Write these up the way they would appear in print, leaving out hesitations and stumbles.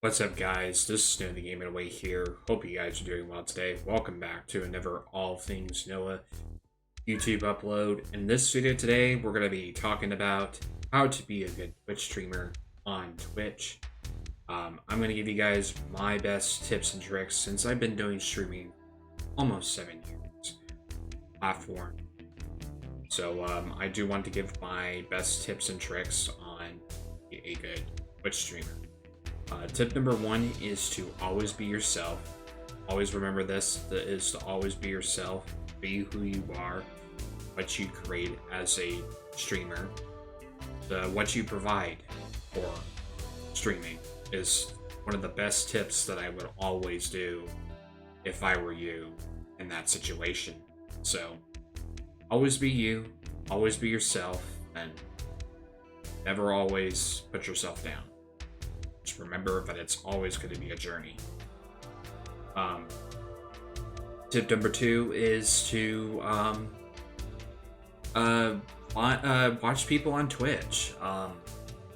What's up, guys? This is Noah the Game Away here. Hope you guys are doing well today. Welcome back to another All Things Noah YouTube upload. In this video today, we're going to be talking about how to be a good Twitch streamer on Twitch. I'm going to give you guys my best tips and tricks since I've been doing streaming almost 7 years platform. So I do want to give my best tips and tricks on a good Twitch streamer. Tip number one is to always be yourself. Always remember this, that is to always be yourself. Be who you are, what you create as a streamer. What you provide for streaming is one of the best tips that I would always do if I were you in that situation. So, always be you, always be yourself, and never always put yourself down. Just remember that it's always going to be a journey. Tip number two is to watch people on Twitch.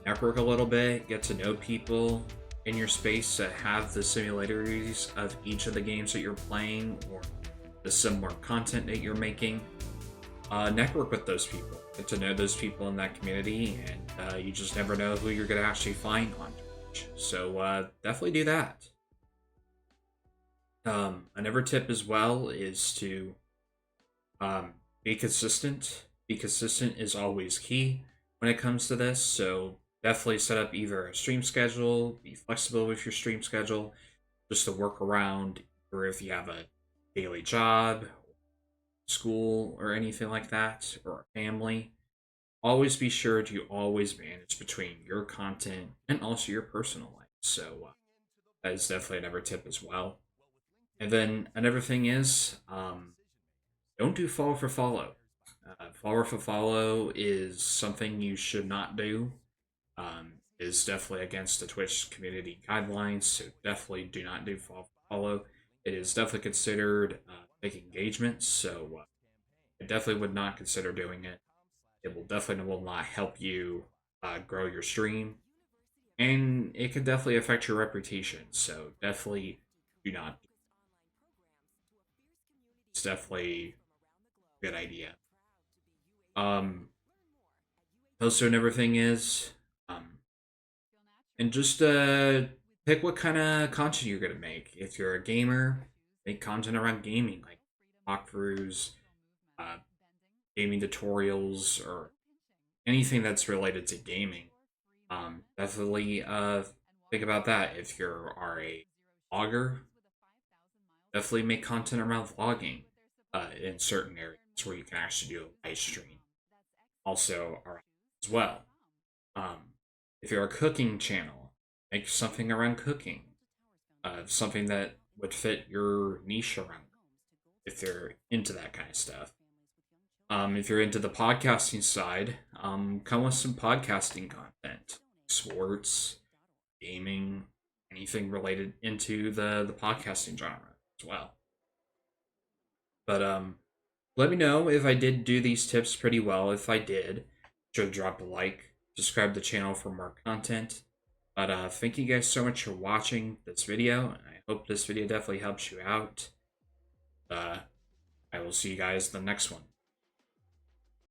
Network a little bit, get to know people in your space that have the similarities of each of the games that you're playing or the similar content that you're making. Network with those people. Get to know those people in that community, and you just never know who you're going to actually find on Twitch. So definitely do that. Another tip as well is to be consistent. Be consistent is always key when it comes to this. So definitely set up either a stream schedule, be flexible with your stream schedule, just to work around, or if you have a daily job, school, or anything like that, or a family. Always be sure to always manage between your content and also your personal life. So that is definitely another tip as well. And then another thing is, don't do follow for follow. Follow for follow is something you should not do. Is definitely against the Twitch community guidelines, so definitely do not do follow for follow. It is definitely considered fake engagement, so I definitely would not consider doing it. It will not help you grow your stream, and it can definitely affect your reputation. So definitely do not. It's definitely a good idea. Also, another thing is, and just pick what kind of content you're gonna make. If you're a gamer, make content around gaming, like walkthroughs, uh, gaming tutorials, or anything that's related to gaming. Definitely think about that. If you are a vlogger, definitely make content around vlogging in certain areas where you can actually do a live stream. Also, around as well. If you're a cooking channel, make something around cooking. Something that would fit your niche around if you're into that kind of stuff. If you're into the podcasting side, come with some podcasting content, sports, gaming, anything related into the podcasting genre as well. But let me know if I did do these tips pretty well. If I did, sure to drop a like, subscribe to the channel for more content. But thank you guys so much for watching this video, and I hope this video definitely helps you out. I will see you guys in the next one.